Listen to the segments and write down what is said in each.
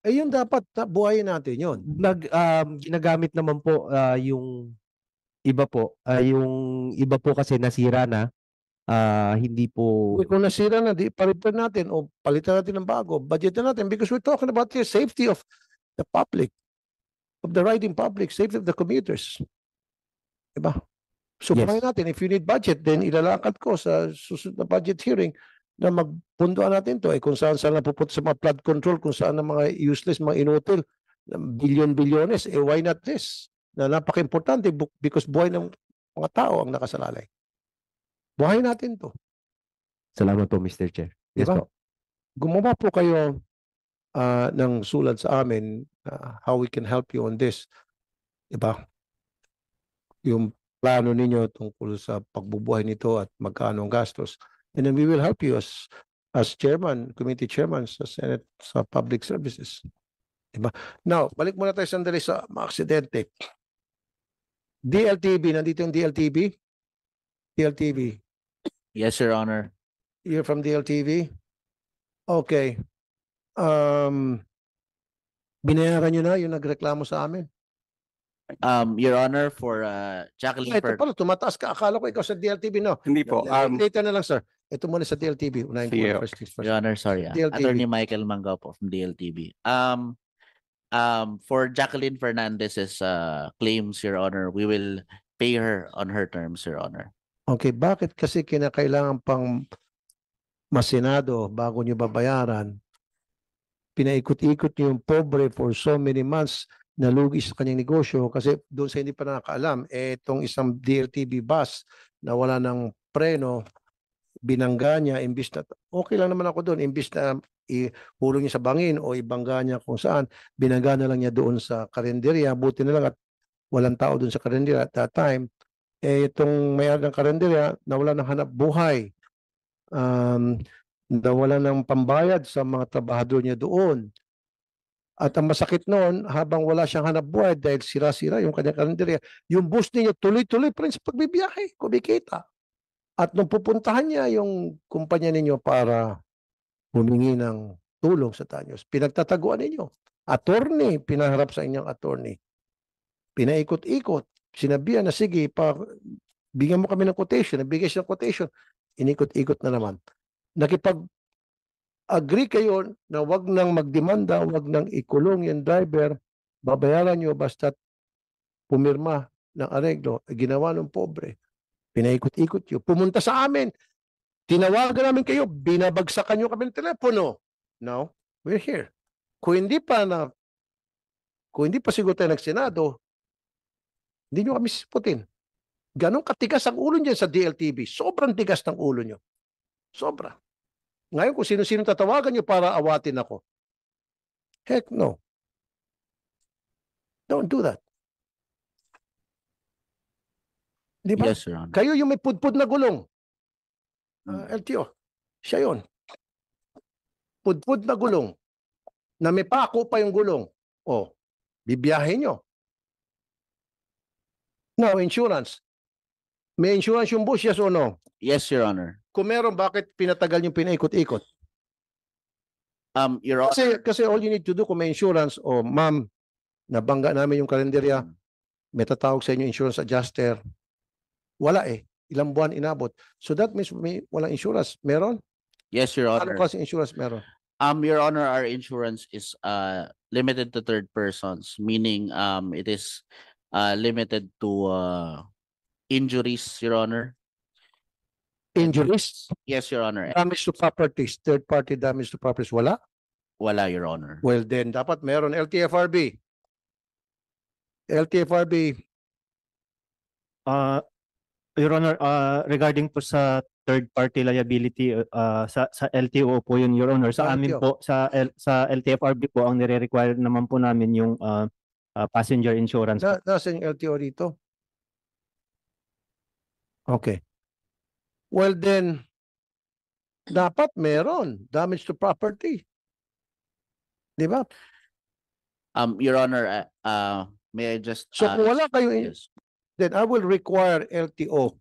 Eh yun dapat buhayin natin yun. Ginagamit naman po yung iba po kasi nasira na, hindi po. Kung nasira na, di pa-repair natin o palitan natin ng bago, budget na natin because we're talking about the safety of the public, of the riding public, safety of the commuters. Diba? So Yes. natin, if you need budget, then ilalakad ko sa susunod na budget hearing na magpunduan natin to. Eh kung saan saan napupunta sa mga flood control, kung saan ang mga useless, mga inutil, bilyon-bilyones, eh why not this? Na napaka-importante because buhay ng mga tao ang nakasalalay. Buhay natin to. Salamat po, Mr. Chair. Yes Diba? po. Gumawa po kayo ng sulat sa amin how we can help you on this. Diba? Yung plano ninyo tungkol sa pagbubuhay nito at magkano ang gastos. And then we will help you as chairman, committee chairman sa Senate sa Public Services. Diba? Now, balik muna tayo sandali sa mga aksidente. DLTV, nandito yung DLTV? DLTV. Yes, Your Honor. You're from DLTV? Okay. Binayaran nyo na yung nagreklamo sa amin? Your Honor, for Jacqueline Ito pala, tumataas ka. Akala ko ikaw sa DLTV, no? Hindi po. Later na lang, sir. Ito muna sa DLTV. Unahin ko Sige. muna first things first. Your Honor, sorry. DLTV. Attorney Michael Mangao po from DLTV. For Jacqueline Fernandez's claims, Your Honor, we will pay her on her terms, Your Honor. Okay, bakit kasi kinakailangan pang masenado bago nyo babayaran? Pinaikot-ikot nyo yung pobre for so many months na lugi sa kanyang negosyo kasi doon sa hindi pa nakakaalam, itong isang DLTV bus na wala ng preno, binangga niya, imbis na, okay lang naman ako doon, imbis na ihulog niya sa bangin o ibangga niya kung saan, binangga na lang niya doon sa karinderya, buti na lang at walang tao doon sa karinderya at that time, itong may-ari ng karinderya na wala ng hanap buhay, nawala ng pambayad sa mga trabahador niya doon. At ang masakit noon, habang wala siyang hanap buhay dahil sira-sira yung kanyang kalendarya, yung bus niya tuloy-tuloy pa rin sa pagbibiyahe, kumikita. At nung pupuntahan niya yung kumpanya ninyo para humingi ng tulong sa Tanyos, pinagtataguan ninyo. Attorney, pinaharap sa inyong attorney. Pinaikot-ikot. Sinabihan na sige, bigyan mo kami ng quotation. Nabigay siya ng quotation. Inikot-ikot na naman. Agree kayo na wag nang magdemanda, wag nang ikulong yung driver, babayaran nyo basta pumirma ng areglo, ginawa ng pobre. Pinaikot-ikot yun. Pumunta sa amin, tinawagan namin kayo, binabagsakan nyo kami ng telepono. Now, we're here. Kung hindi pa siguro tayo nagsenado, hindi nyo kami sisiputin. Ganon katigas ang ulo niyan sa DLTV. Sobrang tigas ng ulo nyo. Sobra. Ngayon, kung sino-sino tatawagan nyo para awatin ako. Heck no. Don't do that. Di ba? Yes, Your Honor. Kayo yung may pudpud na gulong. LTO. Siya yun. Pudpud na gulong. Na may pako pa yung gulong. O, bibiyahin nyo. Now, insurance. May insurance yung bus, yes or no? Yes, Your Honor. Kung meron, bakit pinatagal yung pinaikot-ikot? Your Honor. Kasi all you need to do kung may insurance, o ma'am, nabangga namin yung kalendarya, may tatawag sa inyo insurance adjuster. Wala eh. Ilang buwan inabot. So that means may walang insurance. Meron? Yes, Your Honor. Ano kasi insurance meron? Your Honor, our insurance is limited to third persons, meaning it is limited to injuries, Your Honor. Injuries? Yes, Your Honor. Damage to properties. Third party damage to properties. Wala? Wala, Your Honor. Well then, dapat meron. LTFRB. Your Honor, regarding po sa third party liability, sa LTO po yun, Your Honor. Sa amin LTO. po, sa LTFRB po, ang nire-require naman po namin yung passenger insurance po. Nasa yung LTO dito? Okay. Well then, dapat meron. Damage to property. Di ba? Your Honor, may I just So kung wala kayo, yes. then I will require LTO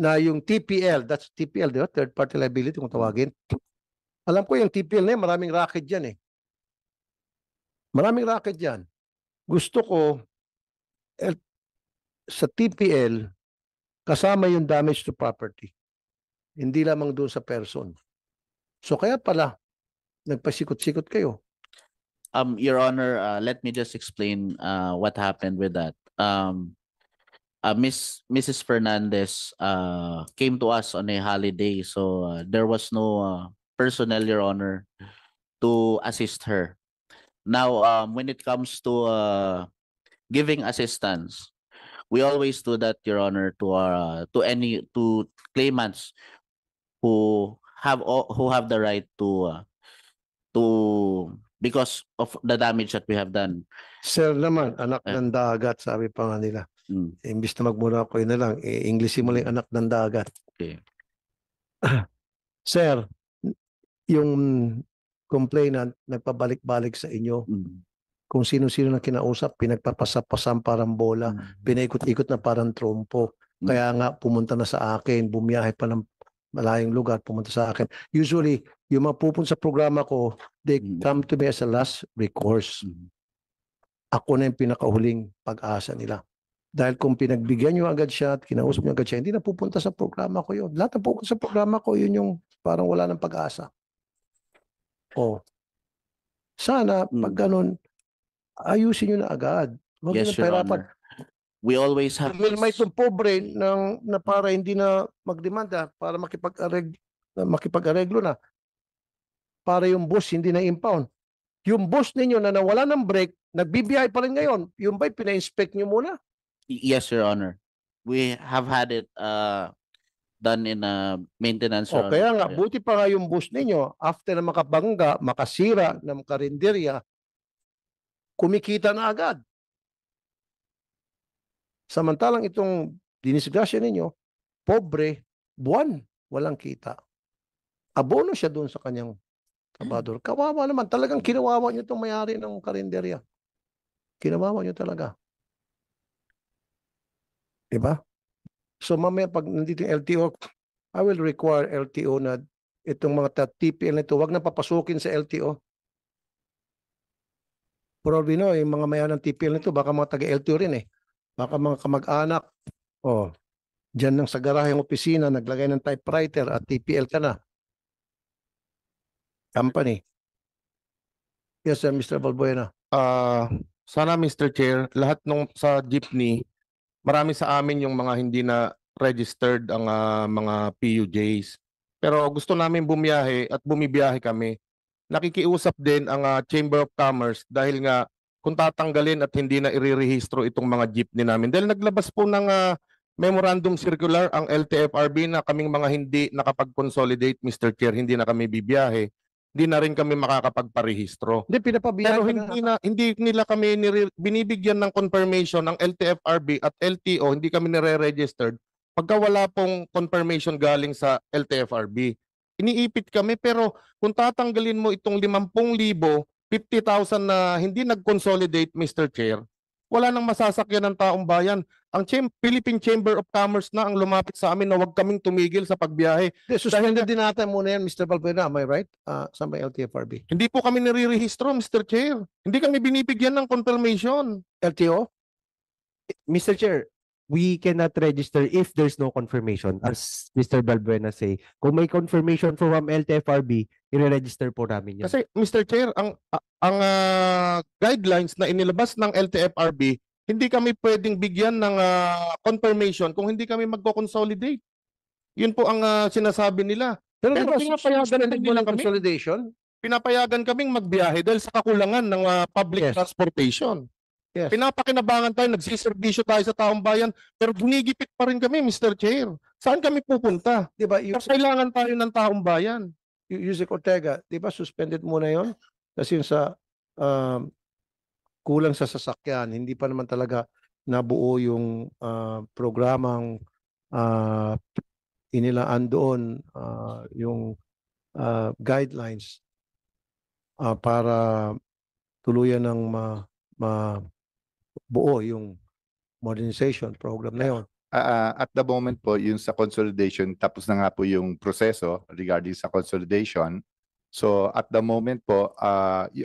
na yung TPL, that's TPL, di ba? Third party liability kung tawagin. Alam ko yung TPL na yun, maraming racket dyan eh. Maraming racket yan. Gusto ko, sa TPL, kasama yung damage to property. Hindi lamang doon sa person. So kaya pala, nagpasikot-sikot kayo. Your Honor, let me just explain what happened with that. Mrs. Fernandez came to us on a holiday, so there was no personnel, Your Honor, to assist her. Now, when it comes to giving assistance, we always do that, Your Honor, to claimants who have the right to because of the damage that we have done. Sir naman, anak ng dagat, sabi pa nga nila. Imbis na magmura ko yun na lang, Englishin mo lang yung anak ng dagat. Okay. Sir, yung complainant nagpabalik-balik sa inyo, kung sino-sino na kinausap, pinagpapasap-pasam parang bola, pinaikot-ikot na parang trompo. Kaya nga pumunta na sa akin, bumiyahe pa ng malayong lugar, pumunta sa akin. Usually, yung mga pupunta sa programa ko, they come to me as a last recourse. Ako na yung pinakahuling pag-asa nila. Dahil kung pinagbigyan nyo agad siya at kinausap nyo agad siya, hindi na pupunta sa programa ko yun. Lahat na pupunta sa programa ko, yun yung parang wala ng pag-asa. Sana, pag ganun, ayusin nyo na agad. Huwag Yes, nyo na Your pahirapan. Honor. We always have May itong pobre na para hindi na magdemanda, para makipag-areglo na. Para yung bus hindi na impound. Yung bus ninyo na nawala ng brake, nagbibiyahe pa rin ngayon. Yung ba'y pina-inspect nyo muna? Yes, Your Honor. We have had it done in maintenance. Your Kaya Honor. nga, buti pa nga yung bus ninyo, after na makabangga, makasira ng karinderya, kumikita na agad. Samantalang itong dinisgrasya ninyo, pobre, buwan, walang kita. Abono siya doon sa kanyang trabador. Kawawa naman. Talagang kinawawa niyo itong mayari ng karinderya. Kinawawa niyo talaga. Diba? So mamaya pag nandito yung LTO, I will require LTO na itong mga TPL na ito, wag na papasukin sa LTO. Probably no, yung mga mayan ng TPL na ito, baka mga taga-LTO rin eh. Baka mga kamag-anak, dyan lang sa garaheng opisina, naglagay ng typewriter at TPL ka na. Company. Yes, sir, Mr. Balbuena. Sana Mr. Chair, lahat nung sa jeepney, marami sa amin yung mga hindi na registered ang mga PUJs. Pero gusto namin bumiyahe at bumibiyahe kami. Nakikiusap din ang Chamber of Commerce dahil nga kung tatanggalin at hindi na irirehistro itong mga jeepney namin. Dahil naglabas po ng memorandum circular ang LTFRB na kaming mga hindi nakapag-consolidate, Mr. Chair, hindi na kami bibiyahe. Hindi na rin kami makakapagparehistro. Hindi, pinapabiyahe Pero ka na. hindi nila kami binibigyan ng confirmation ng LTFRB at LTO, hindi kami nire-registered pagka wala pong confirmation galing sa LTFRB. Iniipit kami pero kung tatanggalin mo itong 50,000, 50,000 na hindi nag-consolidate, Mr. Chair, wala nang masasakyan ng taong bayan. Ang Philippine Chamber of Commerce na ang lumapit sa amin na huwag kaming tumigil sa pagbiyahe. Suspended din natin muna yan, Mr. Balbuena. Am I right? Saan ba yung LTFRB? Hindi po kami nire-rehistro, Mr. Chair. Hindi kami binibigyan ng confirmation. LTO? Mr. Chair, we cannot register if there's no confirmation. As Mr. Balbuena say, kung may confirmation from LTFRB, i-register po namin yan. Kasi Mr. Chair, ang guidelines na inilabas ng LTFRB, hindi kami pwedeng bigyan ng confirmation kung hindi kami magko-consolidate. Yun po ang sinasabi nila. Pero Pero di ba pinapayagan suspended din mo nila ng kami. consolidation? Pinapayagan kaming magbiyahe dahil sa kakulangan ng public Yes. transportation. Yes. Pinapakinabangan tayo, nagsiservisyo tayo sa taong bayan, pero ginigipit pa rin kami, Mr. Chair. Saan kami pupunta? Di ba, Kasi kailangan tayo ng taong bayan. Yusek Ortega, di ba suspended muna yon? Kasi yung sa kulang sa sasakyan, hindi pa naman talaga nabuo yung programang inilaan doon, yung guidelines para tuluyan ng buo yung modernization program na yon. At the moment po, yung sa consolidation, tapos na nga po yung proseso regarding sa consolidation. So at the moment po,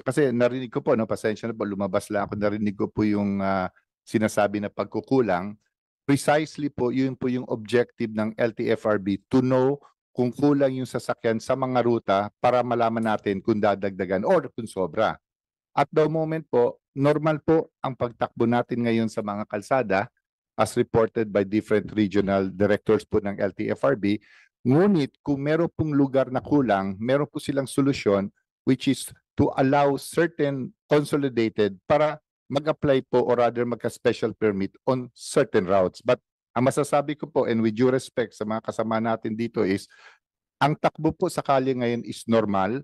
kasi narinig ko po, no, pasensya na po, lumabas lang ako, narinig ko po yung sinasabi na pagkukulang. Precisely po, yun po yung objective ng LTFRB to know kung kulang yung sasakyan sa mga ruta para malaman natin kung dadagdagan or kung sobra. At the moment po, normal po ang pagtakbo natin ngayon sa mga kalsada as reported by different regional directors po ng LTFRB. Ngunit kung meron pong lugar na kulang, meron po silang solusyon which is to allow certain consolidated para mag-apply po or rather magka-special permit on certain routes. But ang masasabi ko po, and with due respect sa mga kasama natin dito, is ang takbo po sa kalye ngayon is normal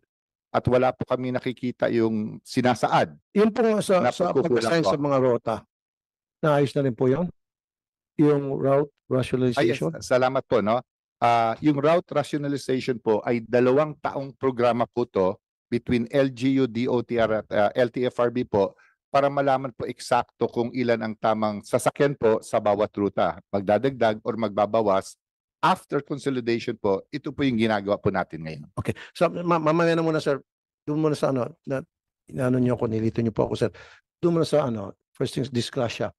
at wala po kami nakikita yung sinasaad. Yun po sa Napagkukulang pag-assign po. sa mga rota. Naayos na rin po yun? Yung route Yes, rationalization? salamat po, no? Yung route rationalization po ay 2 taong programa po to between LGU, DOTR at LTFRB po para malaman po eksakto kung ilan ang tamang sasakyan po sa bawat ruta. Magdadagdag or magbabawas. After consolidation po, ito po yung ginagawa po natin ngayon. Okay. So, mamaya na muna, sir. Doon muna sa ano niyo ako, nilito niyo po ako, sir. Doon muna sa first things, disgrasya.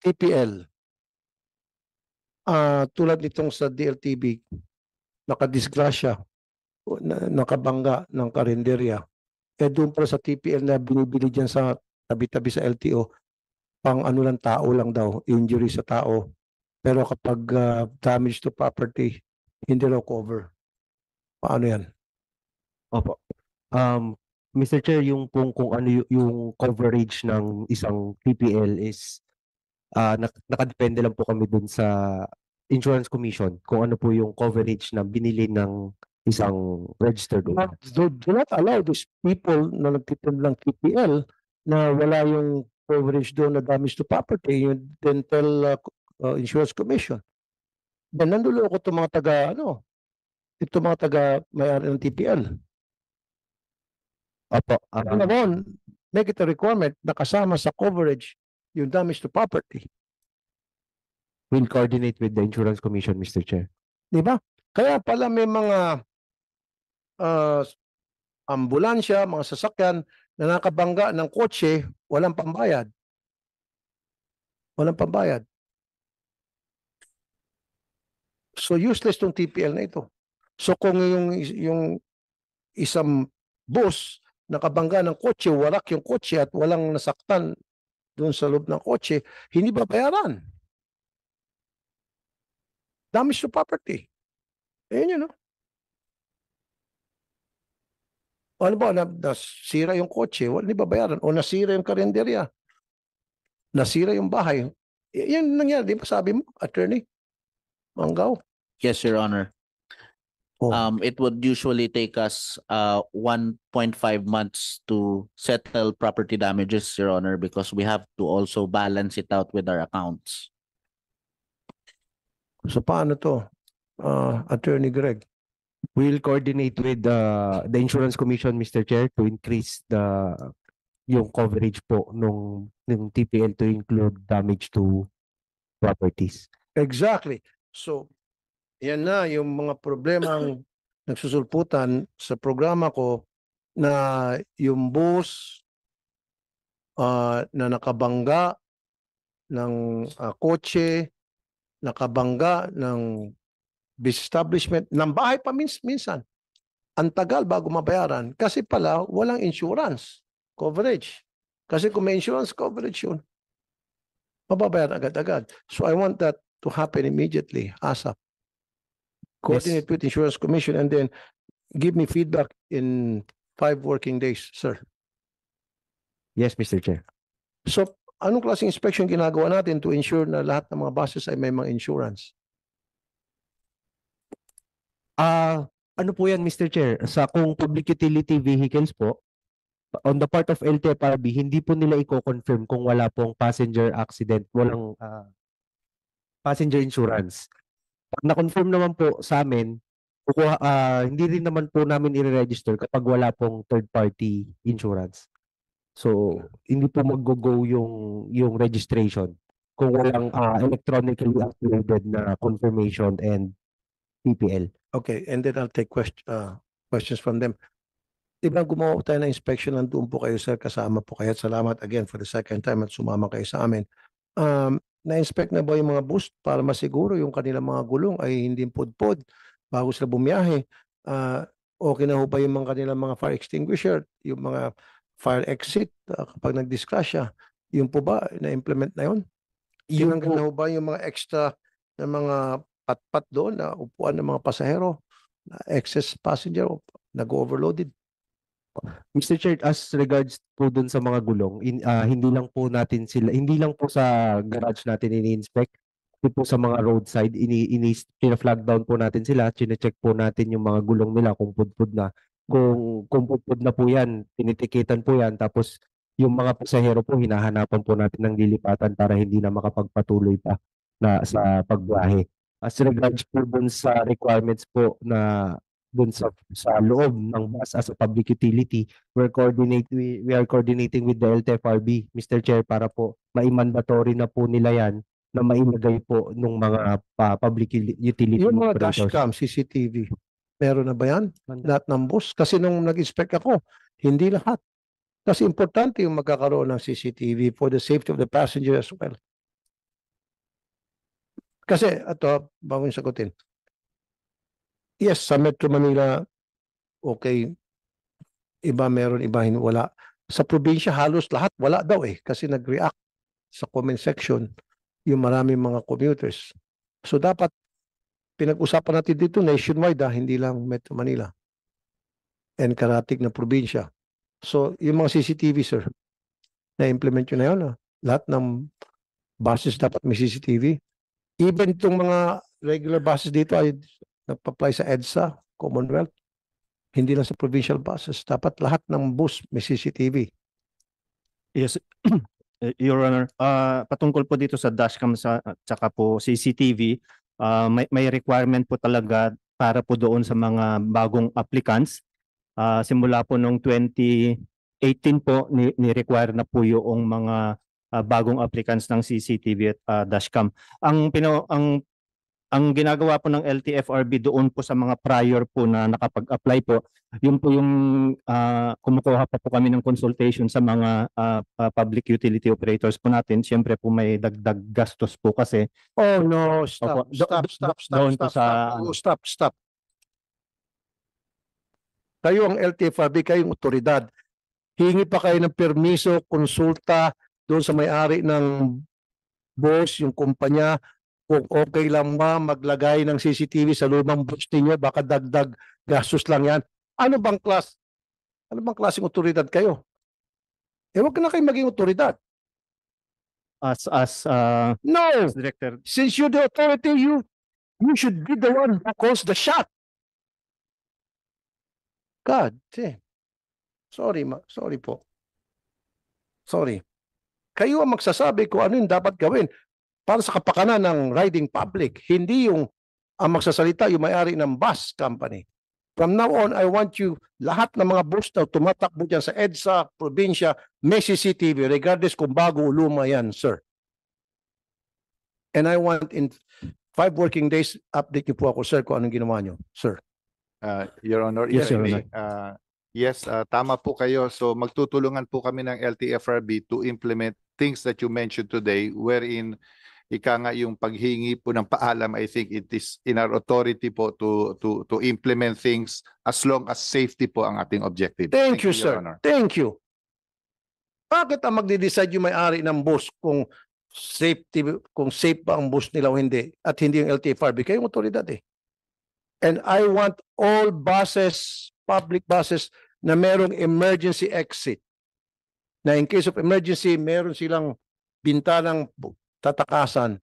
TPL. Tulad nitong sa DLTV, nakadisgrasya, nakabangga ng karinderya. Doon pala sa TPL na binibili dyan sa tabi-tabi sa LTO, pang ano lang tao lang daw, injury sa tao. Pero kapag damage to property, hindi raw cover. Paano yan? Opo. Mr. Chair, yung kung ano yung coverage ng isang TPL is nakadepende lang po kami dun sa Insurance Commission kung ano po yung coverage na binili ng isang registered owner. Do not allow these people na nagtitipid ng TPL na wala yung coverage doon na damage to property, yung dental Insurance Commission. Then nanduloko itong mga itong mga may-ari ng TPL. Opo. Naman, make it a requirement na kasama sa coverage yung damage to property. We'll coordinate with the Insurance Commission, Mr. Chair. Di ba? Kaya pala may mga ambulansya, mga sasakyan na nakabangga ng kotse, walang pambayad. Walang pambayad. So useless tong TPL na ito. So kung yung isang bus nakabangga ng kotse, warak yung kotse at walang nasaktan doon sa loob ng kotse, hindi babayaran. Damage to property. Ayun yun, no? O ano ba, nasira yung kotse, hindi babayaran. O nasira yung karinderya. Nasira yung bahay. Yan nangyari, di ba sabi mo, attorney? Manggaw. Yes, Your Honor. Oh. It would usually take us 1.5 months to settle property damages, Your Honor, because we have to also balance it out with our accounts. So paano to, Attorney Greg? We'll coordinate with the Insurance Commission, Mr. Chair, to increase yung coverage po ng TPL to include damage to properties. Exactly. So, yan na yung mga problemang nagsusulputan sa programa ko na yung bus na nakabangga ng kotse, nakabangga ng business establishment, ng bahay pa minsan. Ang tagal bago mabayaran kasi pala walang insurance coverage. Kasi kung may insurance coverage yun, mababayaran agad-agad. So I want that to happen immediately, ASAP. Coordinate with Insurance Commission and then give me feedback in 5 working days, sir. Yes, Mr. Chair. So, anong klaseng inspection ginagawa natin to ensure na lahat ng mga buses ay may mga insurance? Ano po yan, Mr. Chair? Sa kung public utility vehicles po, on the part of LTFRB, hindi po nila i-confirm kung wala pong passenger accident, walang passenger insurance. Pag na-confirm naman po sa amin, hindi rin naman po namin i-register kapag wala pong third-party insurance. So, hindi po mag-go yung registration kung walang electronically uploaded na confirmation and PPL. Okay, and then I'll take questions from them. Di ba gumawa tayo ng inspection, nandun po kayo sir, kasama po kayo. At salamat again for the second time at sumama kayo sa amin. Na-inspect na ba yung mga bus para masiguro yung kanilang mga gulong ay hindi pudpod bago sila bumiyahe? Okay na ho ba yung mga kanilang mga fire extinguisher, yung mga fire exit kapag nag-disgrasya? Yung po ba, na-implement na yun? Yung Tinanggal na ho ba yung mga extra na mga patpat doon na upuan ng mga pasahero, na excess passenger, nag-overloaded? Mr. Chair, as regards po dun sa mga gulong, hindi lang po natin sila, hindi lang po sa garage natin ini-inspect, hindi po sa mga roadside, flag down po natin sila, chine-check po natin yung mga gulong nila kung pudpud na. Kung pudpud na po yan, tinitikitan po yan, tapos yung mga pasahero po, hinahanapan po natin ng lilipatan para hindi na makapagpatuloy pa na sa pagbiyahe. As regards po dun sa requirements po na dun sa loob ng bus as a public utility, we are coordinating with the LTFRB, Mr. Chair, para po ma-mandatory na po nila yan na mailagay po ng mga public utility Yung mga operators. dashcam, CCTV, meron na ba yan? Lahat ng bus? Kasi nung nag-inspect ako, hindi lahat. Kasi importante yung magkakaroon ng CCTV for the safety of the passenger as well. Kasi, ito, bago yung sagutin. Yes, sa Metro Manila, okay. Iba meron, iba wala. Sa probinsya, halos lahat wala daw eh. Kasi nag-react sa comment section yung maraming mga commuters. So dapat pinag-usapan natin dito nationwide, hindi lang Metro Manila and karatig na probinsya. So yung mga CCTV, sir, na-implement yun na yun. Lahat ng buses dapat may CCTV. Even itong mga regular buses dito ay nagpa-apply sa EDSA, Commonwealth. Hindi lang sa provincial buses. Dapat lahat ng bus may CCTV. Yes, Your Honor. Patungkol po dito sa dashcam at saka po CCTV, may requirement po talaga para po doon sa mga bagong applicants. Simula po noong 2018 po, ni-require na po yung mga bagong applicants ng CCTV at dashcam. Ang ginagawa po ng LTFRB doon po sa mga prior po na nakapag-apply po, yun po yung kumukuha pa po kami ng consultation sa mga public utility operators po natin. Siyempre po may dagdag gastos po kasi. Oh no, Opo. stop. Doon po sa Oh, stop. Kayo ang LTFRB, kayong otoridad. Hingi pa kayo ng permiso, konsulta doon sa may-ari ng boss, yung kumpanya, kung okay lang ba maglagay ng CCTV sa lumang bus ninyo, baka dagdag gastos lang yan. Ano bang klaseng otoridad kayo? Huwag na kayo maging otoridad. as No! director. Since you're the authority, you should be the one who calls the shot. God, sorry po. Sorry. Kayo ang magsasabi kung ano yung dapat gawin para sa kapakanan ng riding public. Hindi yung ang magsasalita yung may-ari ng bus company. From now on, I want you, lahat ng mga bus na tumatakbo dyan sa EDSA, probinsya, may CCTV, regardless kung bago o luma yan, sir. And I want in 5 working days, update niyo po ako, sir, kung anong ginawa niyo, sir. Your Honor, Yes, if I Your may, yes, tama po kayo. So magtutulungan po kami ng LTFRB to implement things that you mentioned today, wherein ika nga yung paghingi po ng paalam. I think it is in our authority po to implement things as long as safety po ang ating objective. Thank you, Your sir. Honor. Thank you. Bakit ang magde-decide yung may-ari ng bus kung safe ba ang bus nila o hindi at hindi yung LTFRB? Kayong otoridad eh. And I want all buses, public buses, na merong emergency exit. Na in case of emergency, meron silang bintanang tatakasan.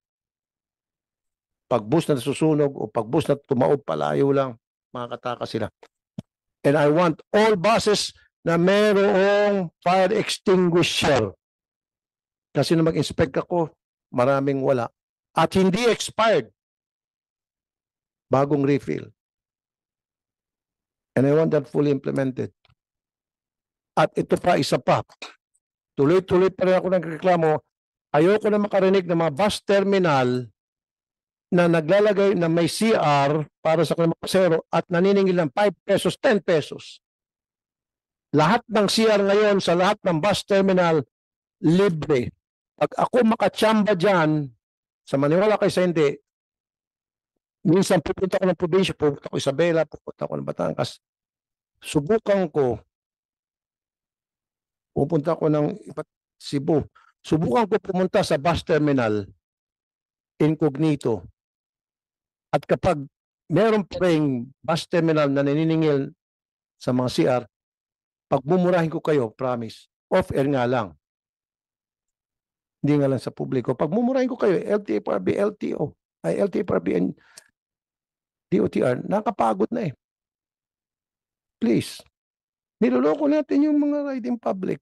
Pag bus na susunog o pag bus na tumaob palayo lang, makakatakas sila. And I want all buses na merong fire extinguisher. Kasi nung mag-inspect ako, maraming wala. At hindi expired. Bagong refill. And I want that fully implemented. At ito pa, isa pa. Tuloy-tuloy pa rin ako nagreklamo. Ayoko na makarinig ng mga bus terminal na naglalagay na may CR para sa kanilang pasahero at naniningil ng 5 pesos, 10 pesos. Lahat ng CR ngayon sa lahat ng bus terminal, libre. Pag ako makatsamba dyan, sa maniwala kayo sa hindi, minsan pupunta ko ng probinsya, pupunta ko Isabela, pupunta ko ng Batangas, subukan ko, pupunta ko ng Cebu, subukan ko pumunta sa bus terminal, incognito. At kapag meron pa rin bus terminal na naniningil sa mga CR, pagmumurahin ko kayo, promise, off-air nga lang. Hindi nga lang sa publiko. Pagmumurahin ko kayo, LTFRB, LTO, ay LTFRB and DOTR, nakapagod na eh. Please, niloloko natin yung mga riding public.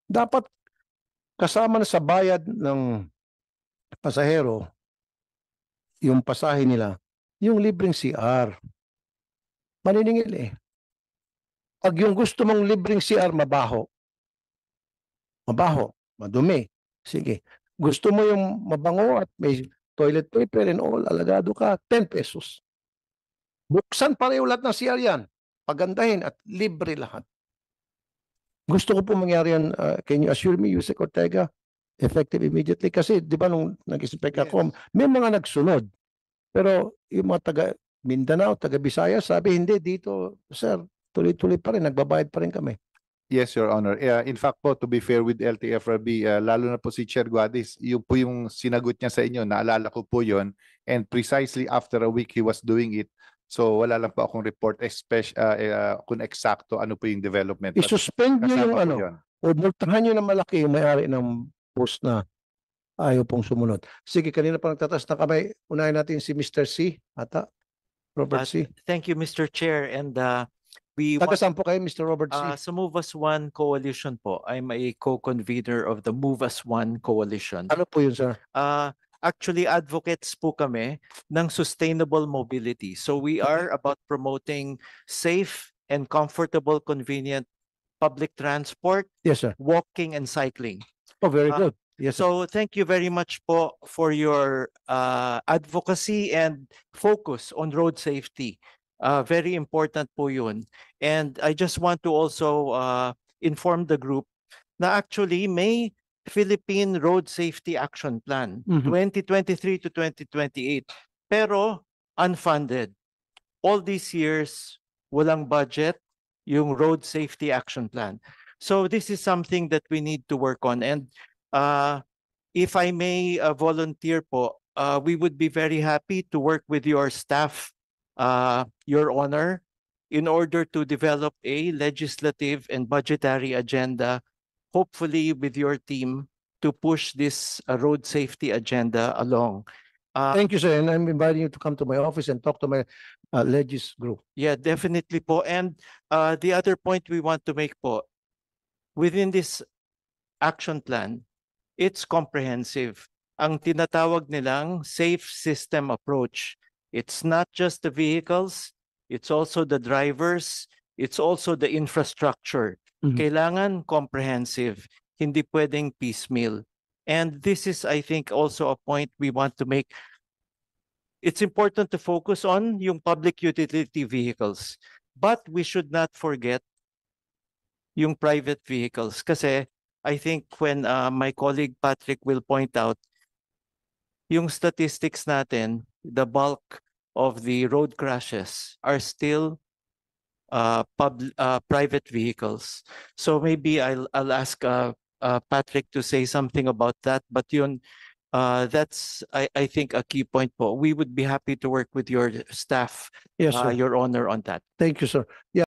Dapat kasama na sa bayad ng pasahero, yung pasahe nila, yung libreng CR. Maniningil eh. Pag yung gusto mong libreng CR, mabaho, madumi, sige. Gusto mo yung mabango at may toilet paper and all, alagado ka, 10 pesos. Buksan pareho lahat ng CR yan. Pagandahin at libre lahat. Gusto ko po mangyari yan, can you assure me, Yusek Ortega, effective immediately? Kasi di ba nung nag-inspect ako, may mga nagsunod. Pero yung mga taga Mindanao, taga Visayas, sabi hindi, dito, sir, tuloy-tuloy pa rin, nagbabayad pa rin kami. Yes, Your Honor. In fact po, to be fair with LTFRB, lalo na po si Chair Guadis, yun po yung sinagot niya sa inyo, naalala ko po yun, and precisely after a week he was doing it. So wala lang po akong report kung eksakto ano po yung development. But I-suspend nyo yung kasama po ano, yun. o multahan nyo ng malaki yung may-ari ng post na ayaw pong sumunod. Sige, kanina pa nagtatas na kamay. Unahin natin si Mr. C. Ata, Robert C. Thank you, Mr. Chair. And we Taga want, saan po kayo, Mr. Robert C? sa Move Us One Coalition po, I'm a co-convener of the Move Us One Coalition. Ano po yun, sir? Actually, advocates po kami ng sustainable mobility. So we are about promoting safe and comfortable, convenient public transport, Yes, sir. walking and cycling. Oh, very Ah, good. Yes, sir. So thank you very much po for your advocacy and focus on road safety. Very important po yun. And I just want to also inform the group na actually may Philippine Road Safety Action Plan Mhm. 2023 to 2028 pero unfunded. All these years walang budget yung Road Safety Action Plan. So this is something that we need to work on. And if I may volunteer po, we would be very happy to work with your staff, Your Honor, in order to develop a legislative and budgetary agenda, hopefully with your team, to push this road safety agenda along. Thank you, sir. And I'm inviting you to come to my office and talk to my Legis group. Yeah, definitely po. And the other point we want to make po, within this action plan, it's comprehensive. Ang tinatawag nilang safe system approach. It's not just the vehicles, it's also the drivers, it's also the infrastructure. Mhm. Kailangan comprehensive, hindi pwedeng piecemeal. And this is, I think, also a point we want to make. It's important to focus on yung public utility vehicles, but we should not forget yung private vehicles. Kasi I think when my colleague Patrick will point out, yung statistics natin, the bulk of the road crashes are still private vehicles. So maybe I'll ask Patrick to say something about that. But yun, that's I think a key point po. We would be happy to work with your staff, Yes, sir. Your Honor, on that. Thank you, sir. Yeah.